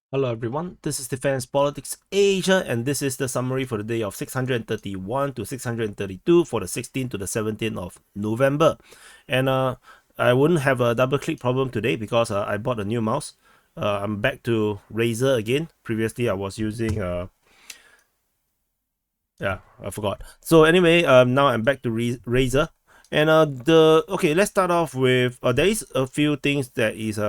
Hello everyone, this is Defense Politics Asia, and this is the summary for the day of 631 to 632 for the 16th to the 17th of November. And I wouldn't have a double click problem today because I bought a new mouse. I'm back to Razer again. Previously I was using I forgot. So anyway, now I'm back to Razer. And okay, let's start off with there is a few things that is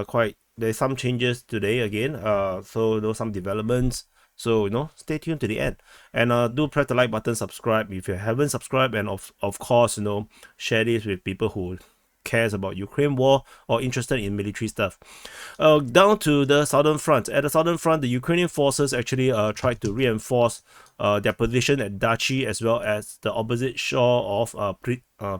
there's some changes today again. So there's some developments. So stay tuned to the end. And do press the like button, subscribe if you haven't subscribed, and of course, share this with people who cares about Ukraine war or interested in military stuff. Down to the southern front. At the southern front, the Ukrainian forces actually tried to reinforce their position at Dachi as well as the opposite shore of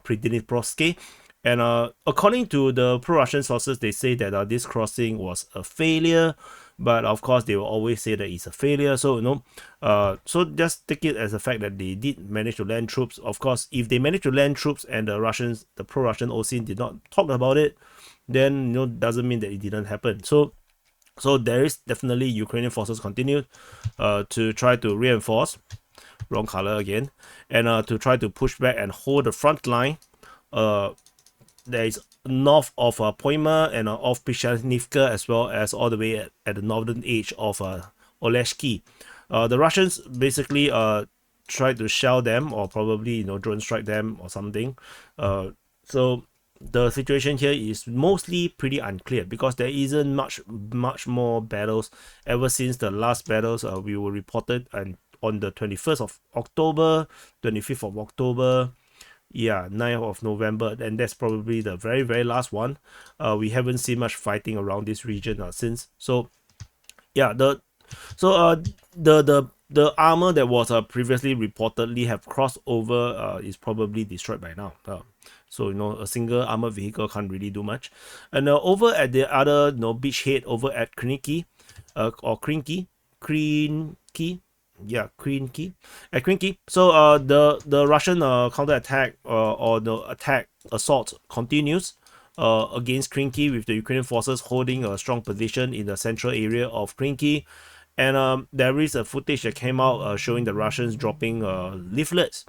Pridniprovsk. And according to the pro-Russian sources, they say that this crossing was a failure, but of course they will always say that it's a failure. So so just take it as a fact that they did manage to land troops. Of course, if they managed to land troops and the pro-Russian OSIN did not talk about it, then doesn't mean that it didn't happen. So there is definitely Ukrainian forces continued to try to reinforce, wrong color again, and to try to push back and hold the front line. There is north of Poima and off Pishanivka, as well as all the way at the northern edge of Oleshki. The Russians basically tried to shell them, or probably drone strike them or something. So the situation here is mostly pretty unclear because there isn't much more battles ever since the last battles we were reported and on the 21st of October, 25th of October, 9th of November, and that's probably the very last one. We haven't seen much fighting around this region since. So the armor that was previously reportedly have crossed over is probably destroyed by now. So a single armored vehicle can't really do much. And over at the other beachhead over at Krinky, at Krinky. So the Russian counterattack or the attack assault continues against Krinky, with the Ukrainian forces holding a strong position in the central area of Krinky. And there is a footage that came out showing the Russians dropping leaflets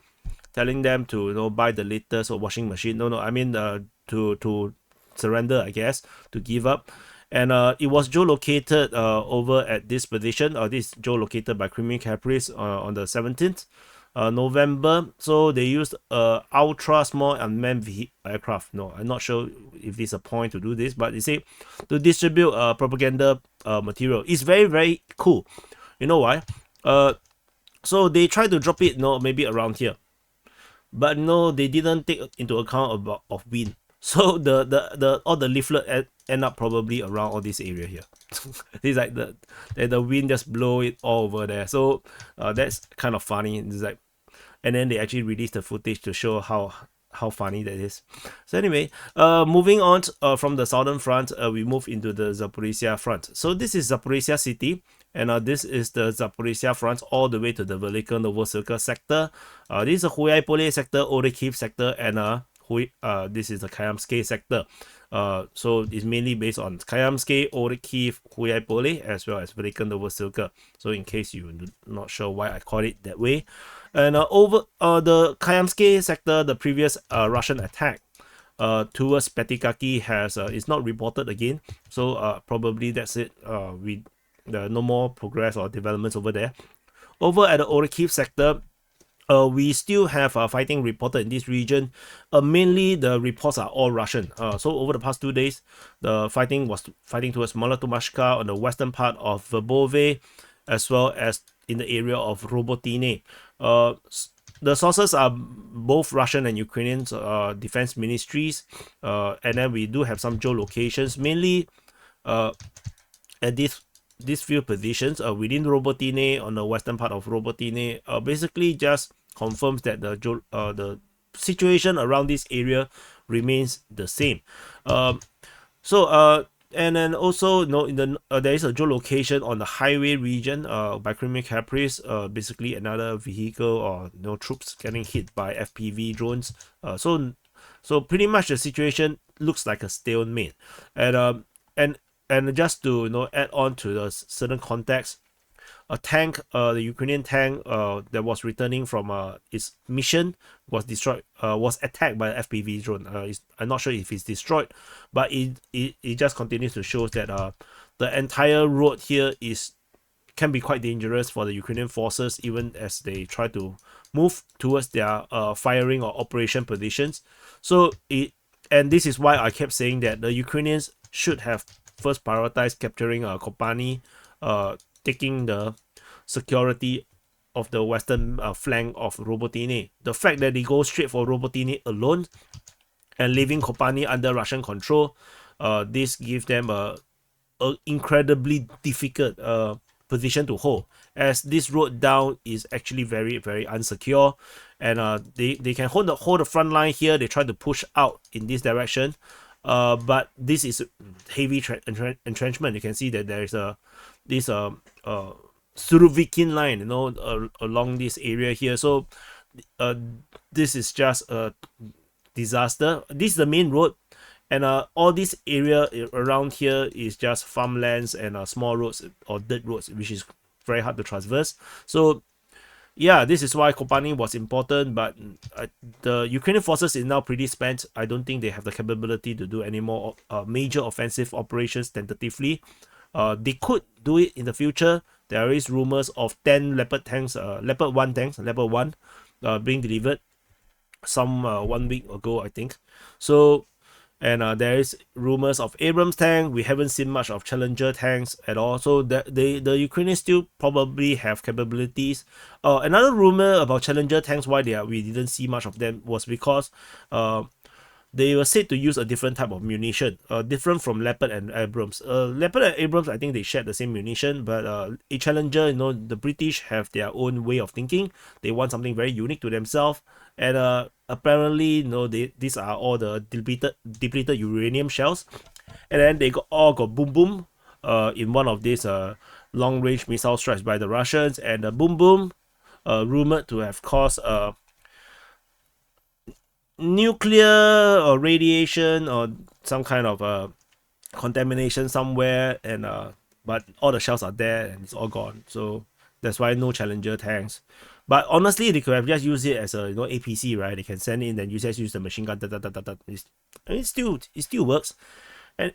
telling them to buy the latest washing machine. I mean to surrender, I guess, to give up. And it was geolocated over at this position. This geolocated by Kreminna Caprice on the 17th November. So they used ultra small unmanned aircraft. No, I'm not sure if there's a point to do this, but they say to distribute propaganda material. It's very cool. You know why? So they tried to drop it maybe around here, but they didn't take into account of wind. So the all the leaflet end up probably around all this area here. It's like the wind just blow it all over there. So that's kind of funny. It's like, and then they actually released the footage to show how funny that is. So anyway, moving on from the southern front, we move into the Zaporizhzhia front. So this is Zaporizhzhia city, and this is the Zaporizhzhia front all the way to the Velyka Novosilka sector. This is the Huyaipole sector, Orihiv sector, and this is the Kamyanske sector. So it's mainly based on Kamyanske, Orihiv, Huyaipole, as well as Velyka Novosilka. So in case you're not sure why I call it that way. And over the Kamyanske sector, the previous Russian attack towards Petikaki is not reported again. So probably that's it. No more progress or developments over there. Over at the Orihiv sector, we still have fighting reported in this region. Mainly the reports are all Russian. So over the past 2 days, the fighting towards Molotomashka on the western part of Verbove, as well as in the area of Robotine. The sources are both Russian and Ukrainian defense ministries, and then we do have some geolocations, mainly at these few positions within Robotine, on the western part of Robotine. Basically just confirms that the situation around this area remains the same. And then also there is a geolocation on the highway region by Kreminna Caprice, basically another vehicle or troops getting hit by FPV drones. So pretty much the situation looks like a stalemate. And and just to add on to the certain context, a tank, the Ukrainian tank that was returning from its mission was destroyed, was attacked by an FPV drone. I'm not sure if it's destroyed, but it just continues to show that the entire road here can be quite dangerous for the Ukrainian forces, even as they try to move towards their firing or operation positions. So and this is why I kept saying that the Ukrainians should have first prioritized capturing Kopani, taking the security of the western flank of Robotini. The fact that they go straight for Robotini alone and leaving Kopani under Russian control, this gives them a incredibly difficult position to hold, as this road down is actually very, very unsecure, and they can hold the front line here. They try to push out in this direction, but this is heavy entrenchment. You can see that there is this Surovikin line, along this area here. So this is just a disaster. This is the main road, and all this area around here is just farmlands and small roads or dirt roads, which is very hard to traverse. So yeah, this is why Kopani was important, but the Ukrainian forces is now pretty spent. I don't think they have the capability to do any more major offensive operations tentatively. They could do it in the future. There is rumors of 10 Leopard tanks, Leopard 1 tanks, Leopard 1 being delivered some 1 week ago, I think. So, and there is rumors of Abrams tank. We haven't seen much of Challenger tanks at all. So the Ukrainians still probably have capabilities. Another rumor about Challenger tanks, why we didn't see much of them, was because they were said to use a different type of munition, different from Leopard and Abrams. Leopard and Abrams, I think they shared the same munition, but a Challenger, the British have their own way of thinking. They want something very unique to themselves, and apparently, these are all the depleted uranium shells, and then they all got boom boom in one of these long range missile strikes by the Russians, and the boom boom rumored to have caused nuclear or radiation or some kind of contamination somewhere, and but all the shells are there and it's all gone. So that's why no Challenger tanks. But honestly, they could have just used it as a APC, right? They can send in and use the machine gun. It still works. And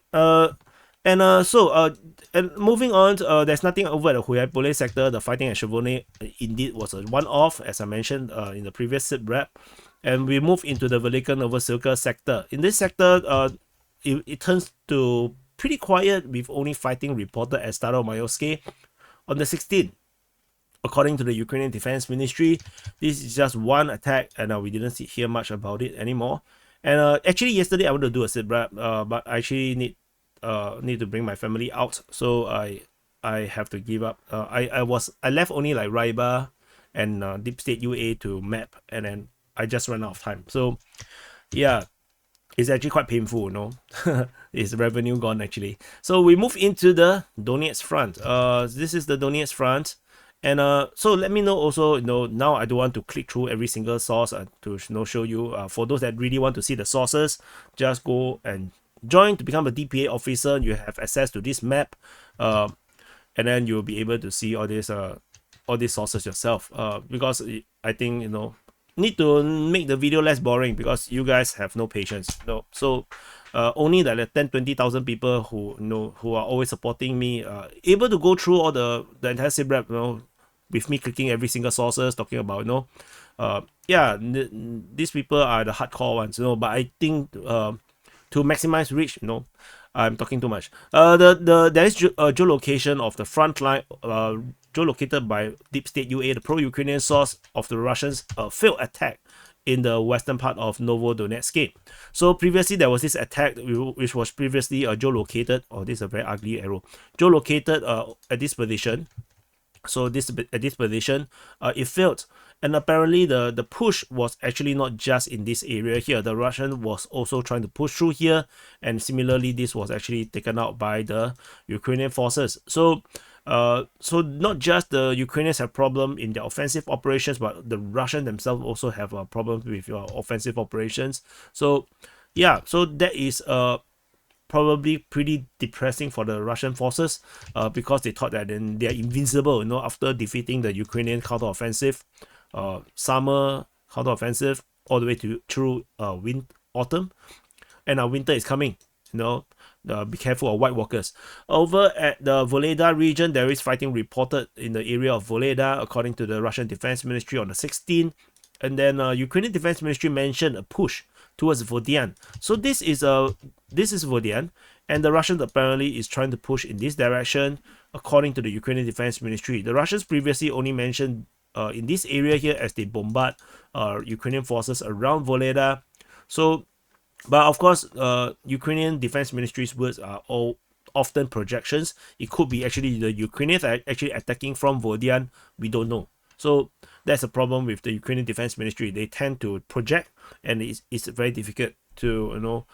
moving on, there's nothing over at the Huaypole sector. The fighting at Chevrolet indeed was a one-off, as I mentioned in the previous SITREP. And we move into the Velyka Novosilka sector. In this sector, it turns to pretty quiet, with only fighting reported at Staromayoske on the 16th. According to the Ukrainian Defense Ministry, this is just one attack, and we didn't hear much about it anymore. And actually, yesterday I wanted to do a SITREP, but I actually need to bring my family out, so I have to give up. I left only like Raiba and Deep State UA to map, and then I just ran out of time. So yeah, it's actually quite painful, It's revenue gone actually. So we move into the Donetsk Front. This is the Donetsk Front. And so let me know also, now I don't want to click through every single source to show you. For those that really want to see the sources, just go and join to become a DPA officer. You have access to this map, and then you'll be able to see all these sources yourself. Because I think need to make the video less boring, because you guys have no patience. So only the 10-20,000 people who are always supporting me, able to go through all the entire SITREP, with me clicking every single sources, talking about these people are the hardcore ones, but I think to maximize reach, I'm talking too much. There is geolocation of the front line, geolocated by Deep State UA, the pro-Ukrainian source of the Russians' failed attack in the western part of Novodonetsk. So previously there was this attack which was previously geolocated. Oh, this is a very ugly arrow. Geolocated at this position. So at this position, it failed. And apparently the push was actually not just in this area here. The Russian was also trying to push through here, and similarly this was actually taken out by the Ukrainian forces. So not just the Ukrainians have problem in their offensive operations, but the Russians themselves also have a problem with your offensive operations. So yeah, so that is probably pretty depressing for the Russian forces, because they thought that then they are invincible, you know, after defeating the Ukrainian counteroffensive, summer counteroffensive, all the way to through autumn, and winter is coming. You know, be careful of White Walkers. Over at the Voleda region, there is fighting reported in the area of Voleda, according to the Russian Defense Ministry on the 16th. And then Ukrainian Defense Ministry mentioned a push towards Vodian. So this is Vodian, and the Russians apparently is trying to push in this direction, according to the Ukrainian Defense Ministry. The Russians previously only mentioned in this area here as they bombard Ukrainian forces around Voleda. So, but of course, Ukrainian Defense Ministry's words are all often projections. It could be actually the Ukrainians are actually attacking from Vodian. We don't know. So that's a problem with the Ukrainian Defense Ministry. They tend to project, and it's very difficult to, you know.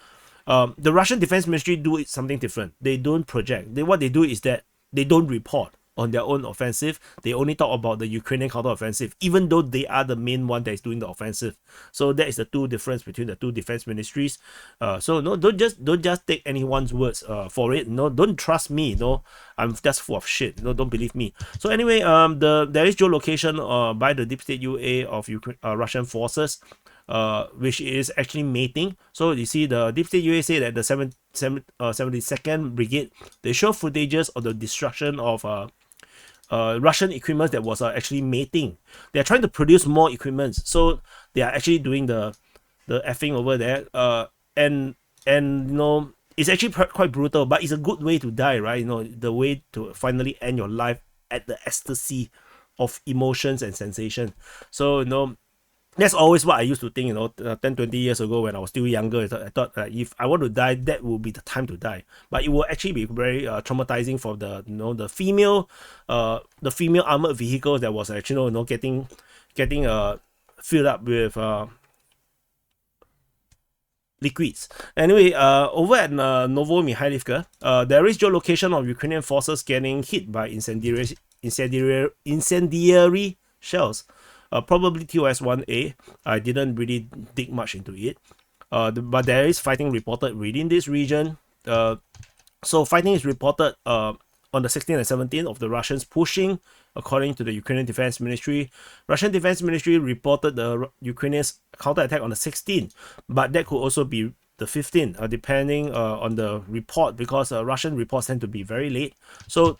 The Russian Defense Ministry do something different. They don't project. What they do is that they don't report on their own offensive. They only talk about the Ukrainian counteroffensive, even though they are the main one that is doing the offensive. So that is the two difference between the two defense ministries. So no, don't just take anyone's words for it. No, don't trust me. No, I'm just full of shit. No, don't believe me. So anyway, there is geolocation by the Deep State UA of Russian forces, which is actually mating. So you see the Deep State UA say that the 72nd Brigade, they show footages of the destruction of Russian equipment that was actually mating. They're trying to produce more equipment, so they are actually doing the effing over there. And you know, it's actually quite brutal, but it's a good way to die, right? You know, the way to finally end your life at the ecstasy of emotions and sensation. So you know, that's always what I used to think, you know, 10-20 years ago when I was still younger. I thought if I want to die, that will be the time to die. But it will actually be very traumatizing for the, you know, the female armored vehicles that was actually, you know, getting filled up with liquids. Anyway, over at Novosilka, there is geolocation of Ukrainian forces getting hit by incendiary shells. Probably TOS-1A. I didn't really dig much into it. But there is fighting reported within this region. So fighting is reported on the 16th and 17th of the Russians pushing, according to the Ukrainian Defense Ministry. Russian Defense Ministry reported the Ukrainians counterattack on the 16th, but that could also be the 15th, depending on the report, because Russian reports tend to be very late. So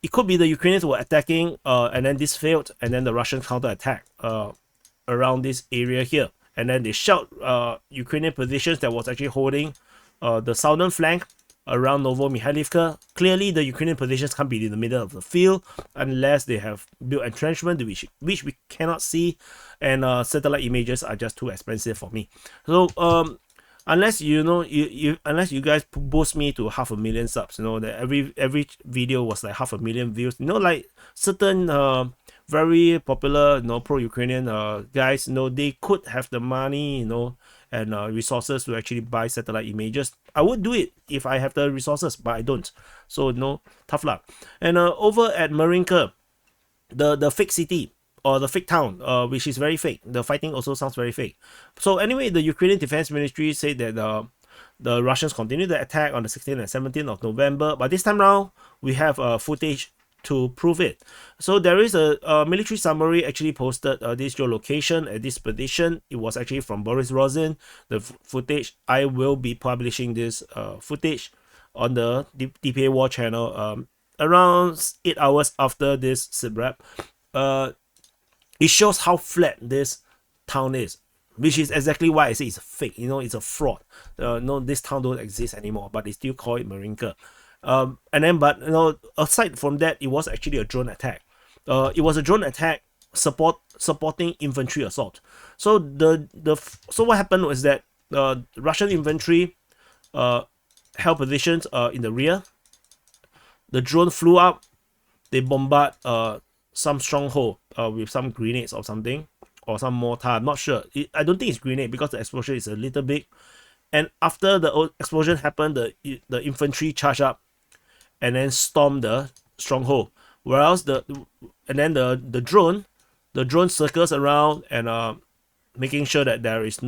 it could be the Ukrainians were attacking, and then this failed, and then the Russians counterattack around this area here, and then they shelled Ukrainian positions that was actually holding the southern flank around Novosilka. Clearly, the Ukrainian positions can't be in the middle of the field unless they have built entrenchment, which we cannot see, and satellite images are just too expensive for me. So unless you know unless you guys boost me to 500,000 subs, you know, that every video was like 500,000 views, you know, like certain very popular, you know, pro-Ukrainian guys, you know, they could have the money, you know, and resources to actually buy satellite images. I would do it if I have the resources, but I don't. So no, tough luck. And over at Marinka, the fake city, or the fake town, which is very fake. The fighting also sounds very fake. So anyway, the Ukrainian Defense Ministry said that the Russians continued the attack on the 16th and 17th of November, but this time around, we have footage to prove it. So there is a military summary actually posted this geolocation at this position. It was actually from Boris Rosin. The footage, I will be publishing this footage on the DPA War channel around 8 hours after this SITREP. It shows how flat this town is, which is exactly why I say it's a fake. You know, it's a fraud. No, this town don't exist anymore, but they still call it Marinka. And then, but you know, aside from that, it was actually a drone attack. It was a drone attack supporting infantry assault. So so what happened was that Russian infantry held positions in the rear. The drone flew up. They bombard some stronghold with some grenades or something, or some mortar. I'm not sure. I don't think it's grenade because the explosion is a little big. And after the explosion happened, the infantry charged up and then stormed the stronghold. Whereas the drone circles around and making sure that there's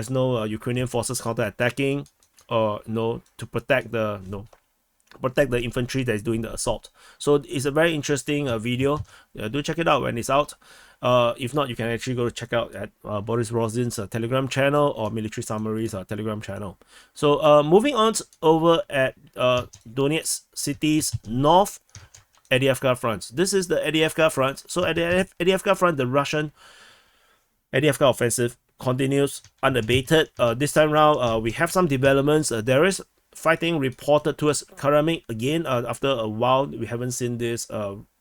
no Ukrainian forces counterattacking. to protect the infantry that is doing the assault. So it's a very interesting video. Do check it out when it's out. If not, you can actually go check out at Boris Rosin's Telegram channel or Military Summaries Telegram channel. So moving on over at Donetsk city's north Avdiivka Front. This is the Avdiivka Front. So at the Avdiivka Front, the Russian Avdiivka offensive continues unabated. This time around, we have some developments. There is fighting reported towards Kreminna again. After a while, we haven't seen this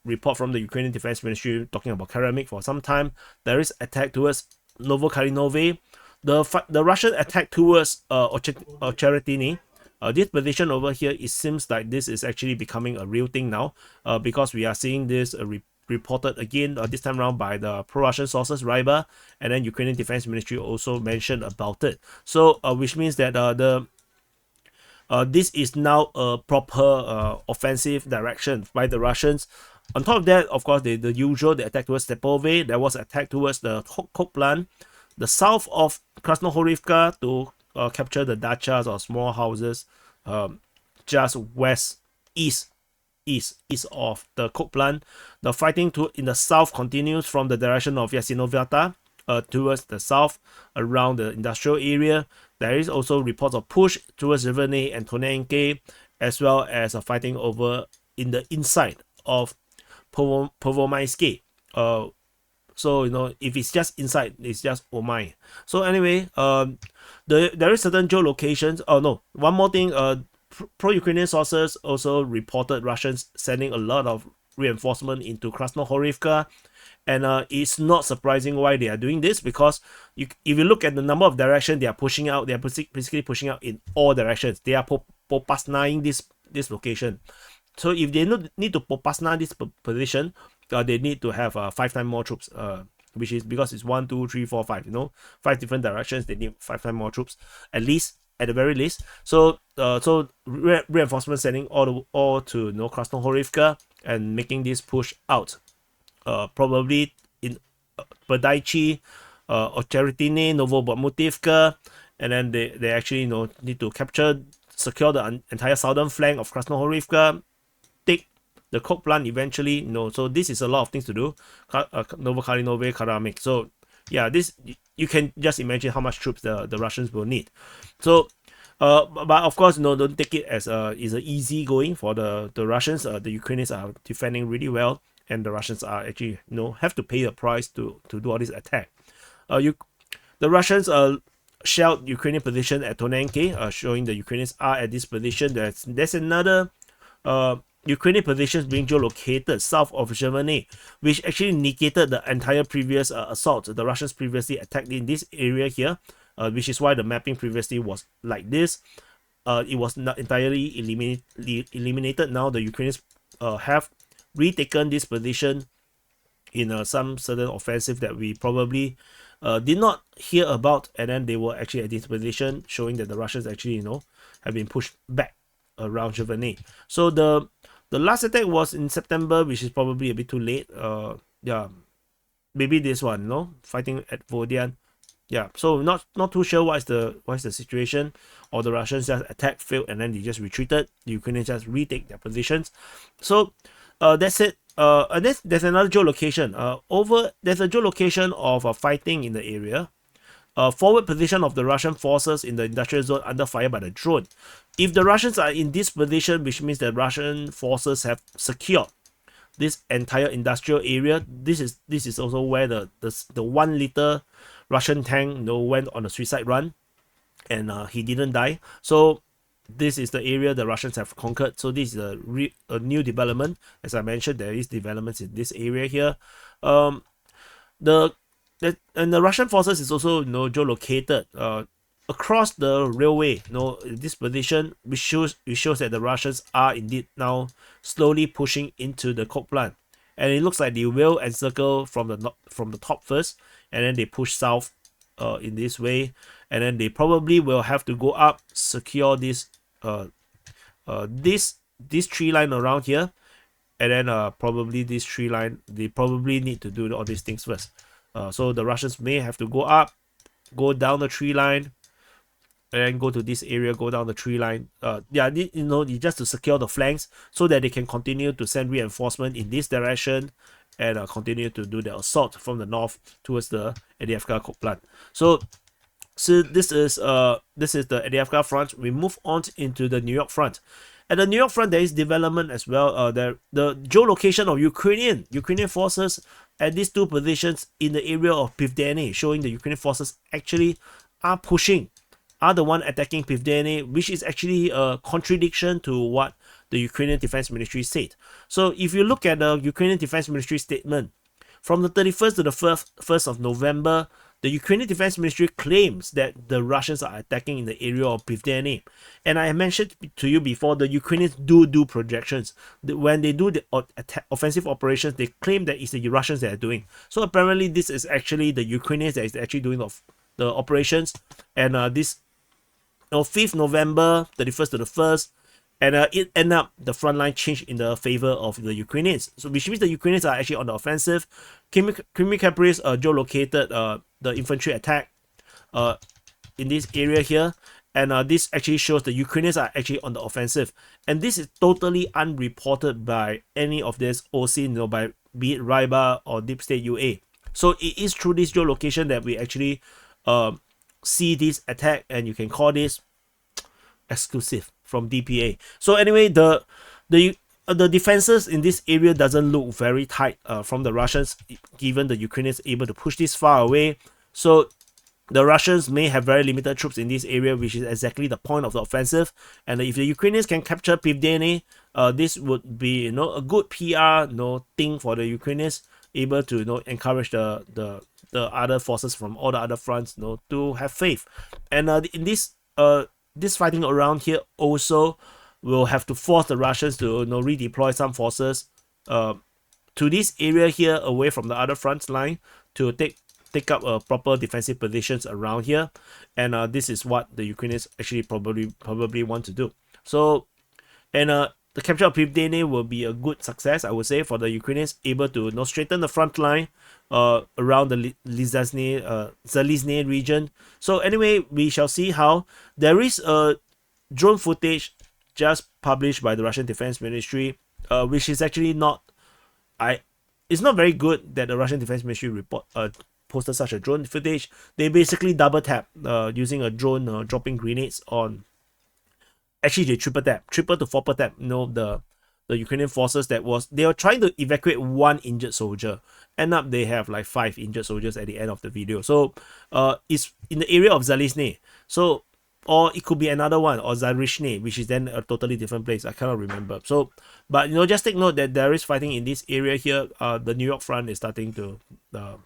report from the Ukrainian Defense Ministry talking about Kreminna for some time. There is attack towards Novosilka. The Russian attack towards Ocheretiny. This position over here, it seems like this is actually becoming a real thing now, because we are seeing this reported again this time around by the pro-Russian sources, Ryba, and then Ukrainian Defense Ministry also mentioned about it. So which means that this is now a proper offensive direction by the Russians. On top of that, of course, the usual, the attack towards Svatove. There was attack towards the coke plant, the south of Horlivka, to capture the dachas or small houses just east of the coke plant. The fighting in the south continues from the direction of Yasinovata towards the south around the industrial area. There is also reports of push towards Zivane and Tonenke, as well as fighting over in the inside of Povomaisky. So if it's just inside, it's just Omai. So anyway, there is certain geolocations. Oh no, one more thing. Pro-Ukrainian sources also reported Russians sending a lot of reinforcement into Horlivka, and it's not surprising why they are doing this, because if you look at the number of directions they are pushing out, they are basically pushing out in all directions. They are popasnaing this location. So if they need to popasna this position, they need to have 5 times more troops, which is because it's 1, 2, 3, 4, 5. 5 different directions. They need 5 times more troops, at the very least. So reinforcement sending all to Horlivka and making this push out. Probably in Badaichi, Ocheretiny, Novosilka, and then they actually need to secure the entire southern flank of Horlivka, take the coke plant eventually. So this is a lot of things to do. Novosilka, Karamik. So yeah, this, you can just imagine how much troops the Russians will need. So but of course, don't take it as is an easy going for the Russians. The Ukrainians are defending really well, and the Russians are actually have to pay the price to do all this attack. The Russians shelled Ukrainian position at Tonenke, showing the Ukrainians are at this position. There's another Ukrainian positions being geolocated south of Germany, which actually negated the entire previous assault. The Russians previously attacked in this area here, which is why the mapping previously was like this. It was not entirely eliminated. Now the Ukrainians have retaken this position in some certain offensive that we probably did not hear about, and then they were actually at this position, showing that the Russians actually have been pushed back around Germany. So the last attack was in September, which is probably a bit too late. Yeah, maybe this one, fighting at Vodian. Yeah, so not too sure what's the situation, or the Russians just attacked, failed, and then they just retreated. The Ukrainians just retake their positions. So that's it. And there's another geolocation. There's a geolocation of fighting in the area. Forward position of the Russian forces in the industrial zone under fire by the drone. If the Russians are in this position, which means that Russian forces have secured this entire industrial area. This is also where the 1 liter Russian tank went on a suicide run, and he didn't die. So this is the area the Russians have conquered. So this is a new development. As I mentioned, there is developments in this area here. The Russian forces is also geolocated across the railway. This position, which shows that the Russians are indeed now slowly pushing into the coke plant, and it looks like they will encircle from the top first, and then they push south in this way, and then they probably will have to go up, secure this this tree line around here, and then probably this tree line, they probably need to do all these things first. So the Russians may have to go up, go down the tree line, and go to this area, go down the tree line. Just to secure the flanks so that they can continue to send reinforcement in this direction and continue to do the assault from the north towards the Avdiivka plant. So this is the Avdiivka Front. We move on into the New York Front. At the New York Front, there is development as well. The geolocation of Ukrainian forces at these two positions in the area of Pivdene, showing the Ukrainian forces actually are the one attacking Pivdene, which is actually a contradiction to what the Ukrainian Defense Ministry said. So if you look at the Ukrainian Defense Ministry statement, from the 31st to the 1st of November, the Ukrainian Defense Ministry claims that the Russians are attacking in the area of Pivdene. And I mentioned to you before, the Ukrainians do projections. When they do the offensive operations, they claim that it's the Russians that are doing. So apparently this is actually the Ukrainians that is actually doing the operations. And this 5th November, 31st to the 1st, and it ended up the front line changed in the favor of the Ukrainians. So which means the Ukrainians are actually on the offensive. Kreminna Caprice geolocated the infantry attack in this area here. And this actually shows the Ukrainians are actually on the offensive. And this is totally unreported by any of this OC, by be it RIBA or Deep State UA. So it is through this geolocation that we actually see this attack, and you can call this exclusive from DPA. So anyway, the defenses in this area doesn't look very tight from the Russians, given the Ukrainians able to push this far away. So the Russians may have very limited troops in this area, which is exactly the point of the offensive. And if the Ukrainians can capture Pivdene, this would be a good PR thing for the Ukrainians, able to encourage the other forces from all the other fronts to have faith. And in this fighting around here also will have to force the Russians to redeploy some forces to this area here, away from the other front line, to take up proper defensive positions around here. And this is what the Ukrainians actually probably want to do. So, and the capture of Pivdene will be a good success, I would say, for the Ukrainians, able to straighten the front line around the Zalizne region. So anyway, we shall see how. There is a drone footage just published by the Russian Defense Ministry, which is actually it's not very good that the Russian Defense Ministry posted such a drone footage. They basically double tap using a drone dropping grenades on. Actually, they triple to four tap. The Ukrainian forces they were trying to evacuate one injured soldier. End up they have like 5 injured soldiers at the end of the video. So it's in the area of Zalizne. So, or it could be another one, or Zaporizhzhia, which is then a totally different place. I cannot remember. So, but just take note that there is fighting in this area here. The New York Front is starting to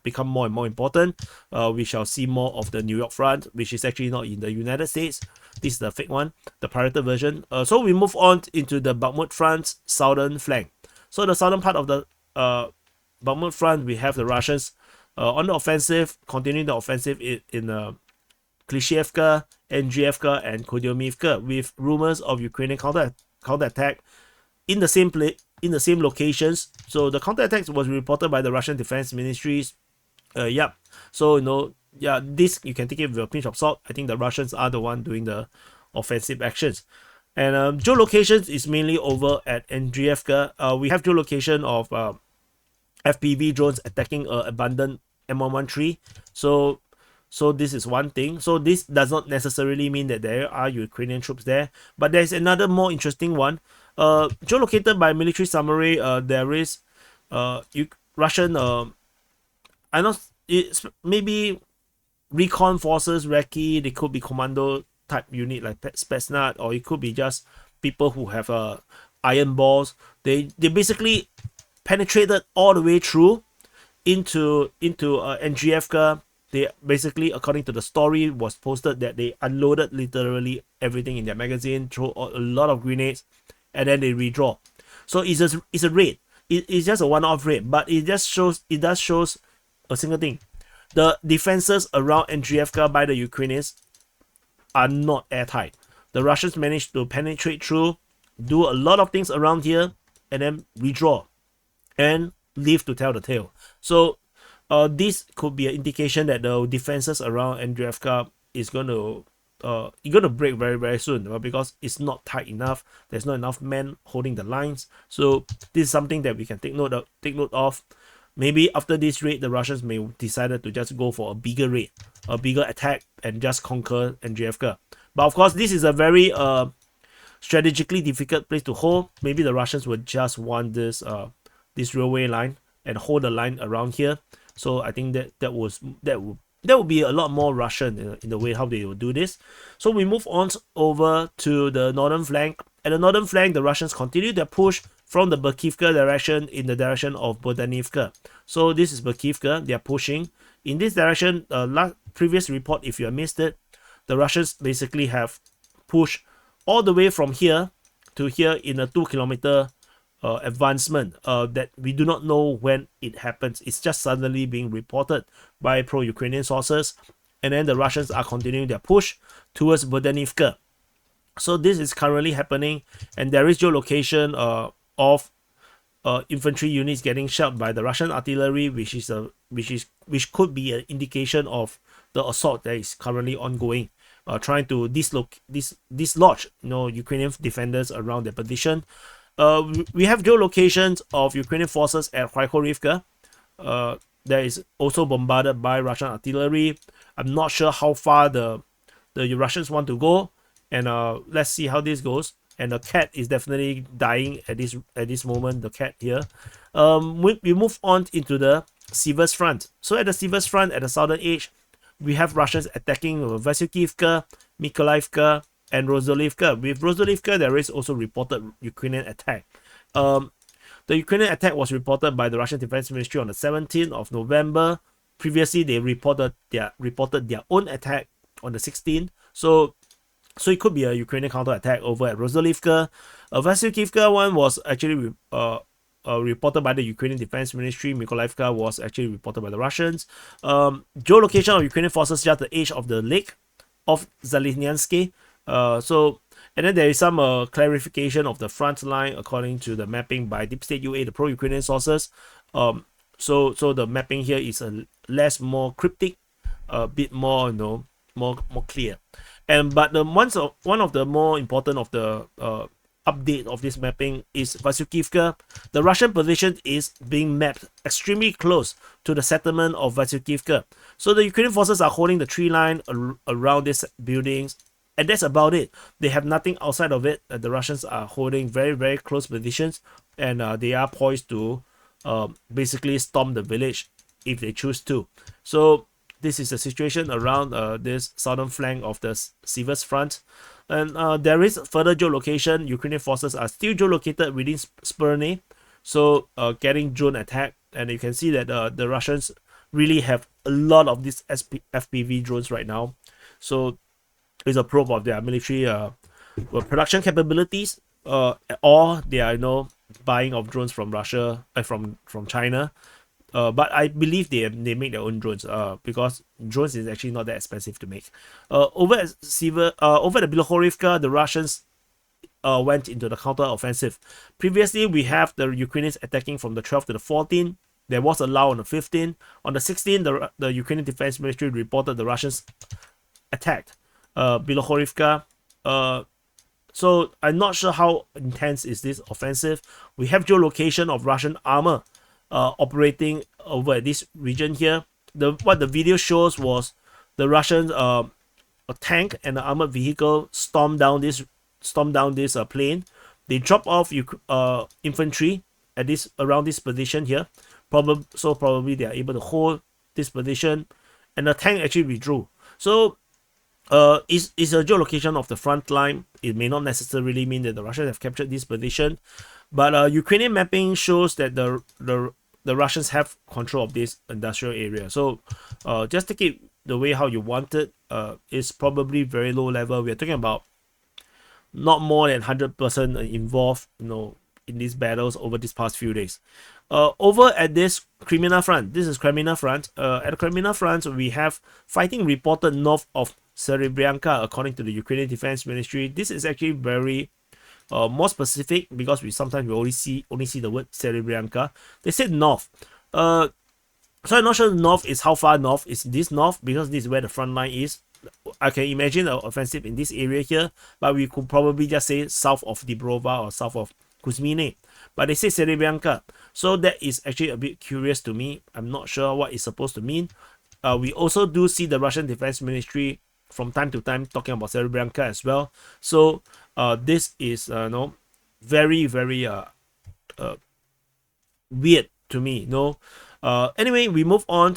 become more and more important. We shall see more of the New York Front, which is actually not in the United States. This is the fake one, the pirated version. So we move on into the Bakhmut Front's southern flank. So the southern part of the Bakhmut Front, we have the Russians on the offensive, continuing the offensive in Klishevka, Avdiivka, and Kurdyumivka, with rumors of Ukrainian counterattack in the same locations. So the counterattacks was reported by the Russian Defense Ministries. So this you can take it with a pinch of salt. I think the Russians are the one doing the offensive actions. And geolocations is mainly over at Avdiivka. We have geolocation of FPV drones attacking abandoned M113. So this is one thing. So this does not necessarily mean that there are Ukrainian troops there, but there's another more interesting one. Geolocated by military summary, there is Russian I know it's maybe recon forces, recce. They could be commando type unit like Spetsnaz, or it could be just people who have iron balls. They basically penetrated all the way through into Avdiivka. They basically, according to the story, was posted that they unloaded literally everything in their magazine, throw a lot of grenades, and then they redraw. So it's a raid. It's just a one-off raid, but it does shows a single thing. The defenses around Avdiivka by the Ukrainians are not airtight. The Russians managed to penetrate through, do a lot of things around here, and then redraw and live to tell the tale. So this could be an indication that the defenses around Avdiivka is going to break very very soon, because it's not tight enough. There's not enough men holding the lines. So this is something that we can take note of. Maybe after this raid, the Russians may decided to just go for a bigger raid, a bigger attack, and just conquer Avdiivka. But of course, this is a very strategically difficult place to hold. Maybe the Russians would just want this this railway line and hold the line around here. So I think that would be a lot more Russian in the way how they will do this. So we move on over to the northern flank. At the northern flank, the Russians continue their push from the Bakhmut direction in the direction of Donetsk. So this is Bakhmut. They are pushing in this direction. Previous report, if you missed it, the Russians basically have pushed all the way from here to here in a 2-kilometer advancement that we do not know when it happens. It's just suddenly being reported by pro-Ukrainian sources, and then the Russians are continuing their push towards Donetsk. So this is currently happening, and there is geolocation of infantry units getting shelled by the Russian artillery, which could be an indication of the assault that is currently ongoing, trying to dislodge Ukrainian defenders around their position. We have geolocations of Ukrainian forces at Horlivka. That is also bombarded by Russian artillery. I'm not sure how far the Russians want to go, and let's see how this goes. And the cat is definitely dying at this moment. The cat here. We move on into the Siversk Front. So at the Siversk Front, at the southern edge, we have Russians attacking Velyka, Mykolaiivka, and Novosilka. With Novosilka, there is also reported Ukrainian attack. The Ukrainian attack was reported by the Russian Defense Ministry on the 17th of November. Previously, they reported their own attack on the 16th. So it could be a Ukrainian counterattack over at Novosilka. Velyka one was actually reported by the Ukrainian Defense Ministry. Mykolaiivka was actually reported by the Russians. Geolocation of Ukrainian forces just the edge of the lake of Zalynyanske. And then there is some clarification of the front line according to the mapping by Deep State UA, the pro-Ukrainian sources. So the mapping here is more cryptic, a bit more more clear. But one of the more important of the update of this mapping is Velyka. The Russian position is being mapped extremely close to the settlement of Velyka. So the Ukrainian forces are holding the tree line around these buildings, and that's about it. They have nothing outside of it. The Russians are holding very, very close positions, and they are poised to basically storm the village if they choose to. So this is the situation around this southern flank of the Siversk Front. And there is further geolocation. Ukrainian forces are still geolocated within Spurny, so getting drone attack. And you can see that the Russians really have a lot of these FPV drones right now. So it's a proof of their military production capabilities, or they are buying of drones from Russia, from China. But I believe they make their own drones, because drones is actually not that expensive to make. Over at the Horlivka, the Russians went into the counter-offensive. Previously, we have the Ukrainians attacking from the 12th to the 14th. There was a lull on the 15th. On the 16th, the Ukrainian Defense Ministry reported the Russians attacked Horlivka. So I'm not sure how intense is this offensive. We have geolocation of Russian armor operating over at this region here. What the video shows was the Russian a tank and an armored vehicle stormed down this plane. They drop off infantry at around this position here. Probably they are able to hold this position, and the tank actually withdrew. So it's a geolocation of the front line. It may not necessarily mean that the Russians have captured this position, but Ukrainian mapping shows that the Russians have control of this industrial area. So just take it the way how you want it. It's probably very low level. We are talking about not more than 100% involved, in these battles over these past few days. Over at this Kreminna Front, this is Kreminna Front. At the Kreminna Front, we have fighting reported north of Serebrenka, according to the Ukrainian Defense Ministry. This is actually very more specific, because we only see the word Serebrenka. They said north. So I'm not sure north is how far north is this north, because this is where the front line is. I can imagine an offensive in this area here, but we could probably just say south of Dibrova or south of Kuzmine. But they say Serebianka. So that is actually a bit curious to me. I'm not sure what it's supposed to mean. We also do see the Russian Defense Ministry from time to time talking about Serebianka as well. So this is very, very weird to me. Anyway, we move on.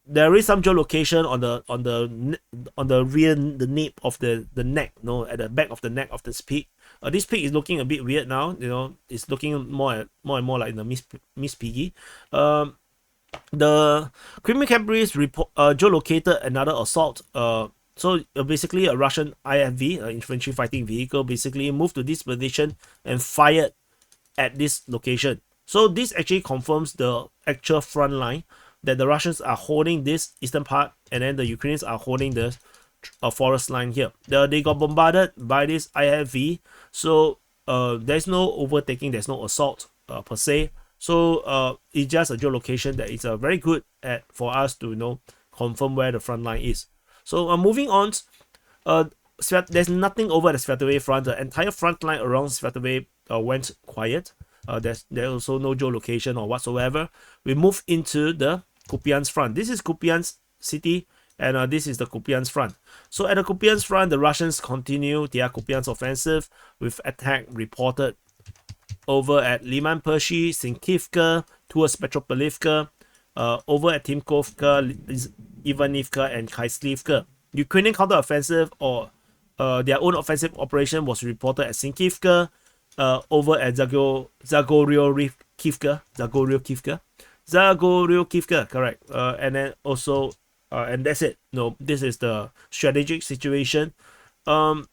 There is some geolocation on the rear, the nape of the neck, at the back of the neck of this peak. This peak is looking a bit weird now. It's looking more and more like the Miss Piggy. The Crimean cavalry geolocated another assault. So basically, a Russian IFV, infantry fighting vehicle, basically moved to this position and fired at this location. So this actually confirms the actual front line, that the Russians are holding this eastern part, and then the Ukrainians are holding the forest line here. They got bombarded by this IFV, so there's no overtaking, there's no assault per se. So it's just a geolocation that is very good for us to confirm where the front line is. So moving on, there's nothing over the Svatove Front. The entire front line around Svatove went quiet. There's also no geolocation or whatsoever. We move into the Kupyansk Front. This is Kupyansk city, and this is the Kupyansk Front. So at the Kupyansk Front, the Russians continue their Kupyansk offensive with attack reported over at Liman Pershi, Sinkivka, towards Petropolivka, over at Timkovka, Ivanivka, and Khyslivka. Ukrainian counteroffensive or their own offensive operation was reported at Sinkivka, over at Zagorokivka, correct. And then also, and that's it. This is the strategic situation. So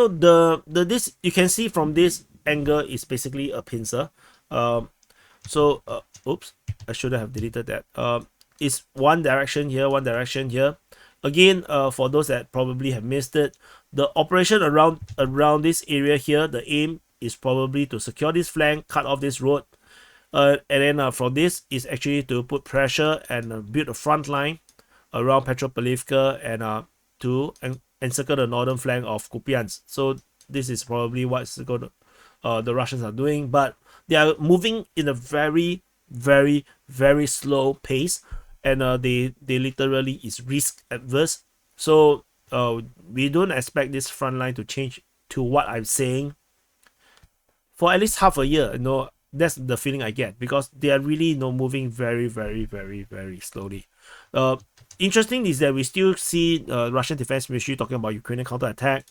this you can see from this angle is basically a pincer. Oops, I should have deleted that. It's one direction here, one direction here. Again, for those that probably have missed it, the operation around this area here, the aim is probably to secure this flank, cut off this road, and then from this is actually to put pressure and build a front line around Petropolivka and to encircle the northern flank of Kupyansk. So this is probably what the Russians are doing, but they are moving in a very, very, very slow pace, and they literally is risk adverse. So we don't expect this front line to change to what I'm saying for at least half a year. That's the feeling I get, because they are really moving very, very, very, very slowly. Interesting is that we still see Russian Defense Ministry talking about Ukrainian counterattack.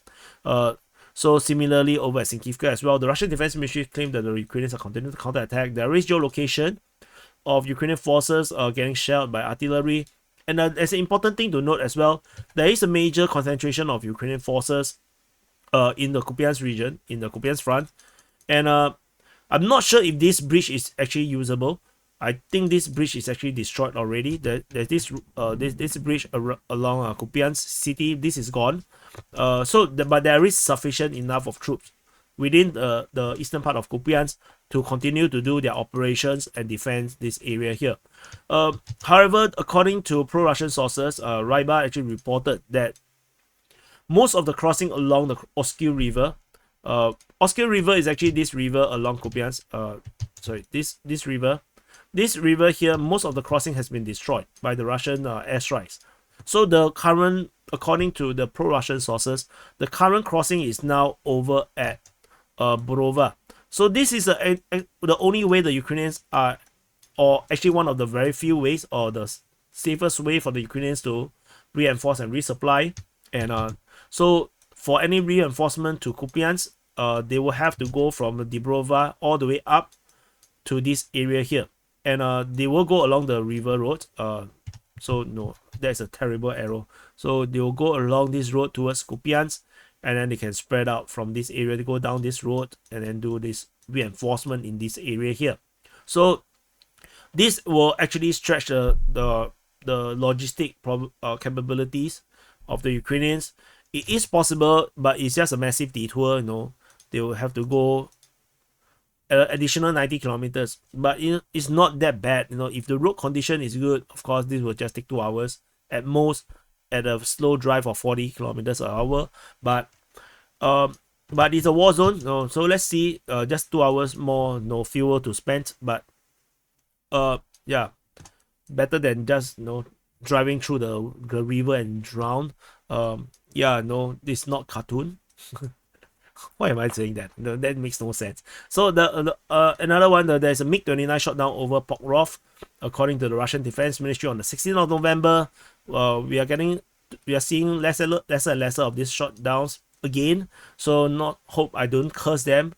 So similarly over at Sinkivka as well, the Russian Defense Ministry claimed that the Ukrainians are continuing to counterattack. There is geolocation of Ukrainian forces getting shelled by artillery. And there's an important thing to note as well. There is a major concentration of Ukrainian forces in the Kupyansk region, in the Kupyansk Front. And I'm not sure if this bridge is actually usable. I think this bridge is actually destroyed already. There's this bridge along Kupyansk city. This is gone. But there is sufficient enough of troops within the eastern part of Kupyansk to continue to do their operations and defend this area here. However, according to pro-Russian sources, Ryba actually reported that most of the crossing along the Oskil River, Oskil River is actually this river along Kupyansk. This river. This river here, most of the crossing has been destroyed by the Russian airstrikes. So the current, according to the pro-Russian sources, the current crossing is now over at Borova. So this is the only way the Ukrainians are, or actually one of the very few ways, or the safest way for the Ukrainians to reinforce and resupply. And so for any reinforcement to Kupyansk, they will have to go from Dibrova all the way up to this area here. And they will go along the river road. So no, that's a terrible arrow. So they will go along this road towards Kupyansk, and then they can spread out from this area to go down this road and then do this reinforcement in this area here. So this will actually stretch the logistic capabilities of the Ukrainians. It is possible, but it's just a massive detour. They will have to go additional 90 kilometers, but it's not that bad. If the road condition is good, of course this will just take 2 hours at most. at a slow drive of 40 kilometers per hour, but it's a war zone. So let's see. Just 2 hours more, no fuel to spend, but yeah, better than just driving through the river and drown. Yeah, no, this is not cartoon. Why am I saying that? No, that makes no sense. So another one, there's a MiG-29 shot down over Pokrovsk, according to the Russian Defense Ministry on the 16th of November. We are seeing lesser and lesser of these shot downs again. So hope I don't curse them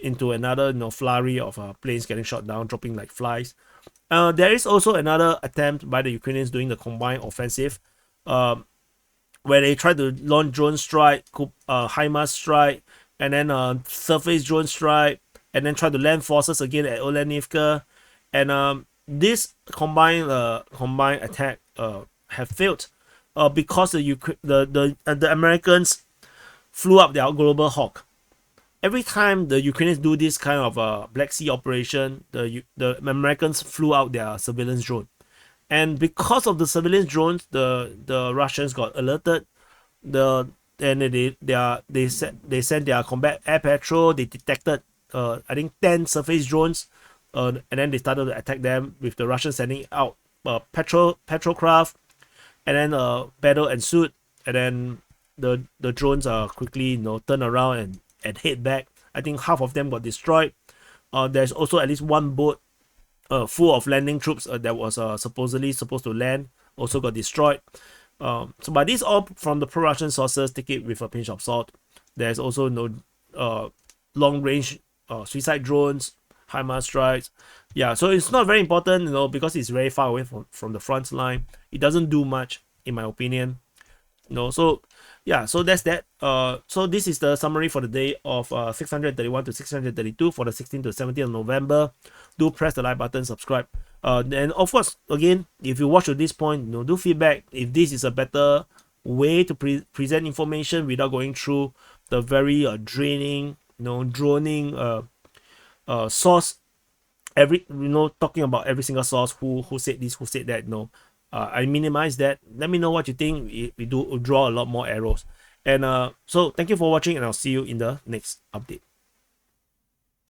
into another flurry of planes getting shot down, dropping like flies. There is also another attempt by the Ukrainians doing the combined offensive, where they try to launch drone strike, HIMARS strike, and then surface drone strike, and then try to land forces again at Horlivka. And this combined attack have failed because the Americans flew up their Global Hawk. Every time the Ukrainians do this kind of Black Sea operation, the Americans flew out their surveillance drone. And because of the surveillance drones, the Russians got alerted. They sent their combat air patrol. They detected I think 10 surface drones, and then they started to attack them, with the Russians sending out patrol craft, and then battle ensued, and then the drones quickly turn around and head back. I think half of them got destroyed. There's also at least one boat full of landing troops that was supposedly supposed to land, also got destroyed. But these all from the pro-Russian sources. Take it with a pinch of salt. There's also long-range suicide drones, HIMARS strikes. Yeah, so it's not very important, because it's very far away from the front line. It doesn't do much, in my opinion. So yeah, so that's that. So this is the summary for the day of 631 to 632 for the 16th to 17th of November. Do press the like button, subscribe. And of course, again, if you watch to this point, do feedback if this is a better way to present information without going through the very draining, droning source. Talking about every single source, who said this, who said that. I minimize that. Let me know what you think. We draw a lot more arrows. And so thank you for watching, and I'll see you in the next update.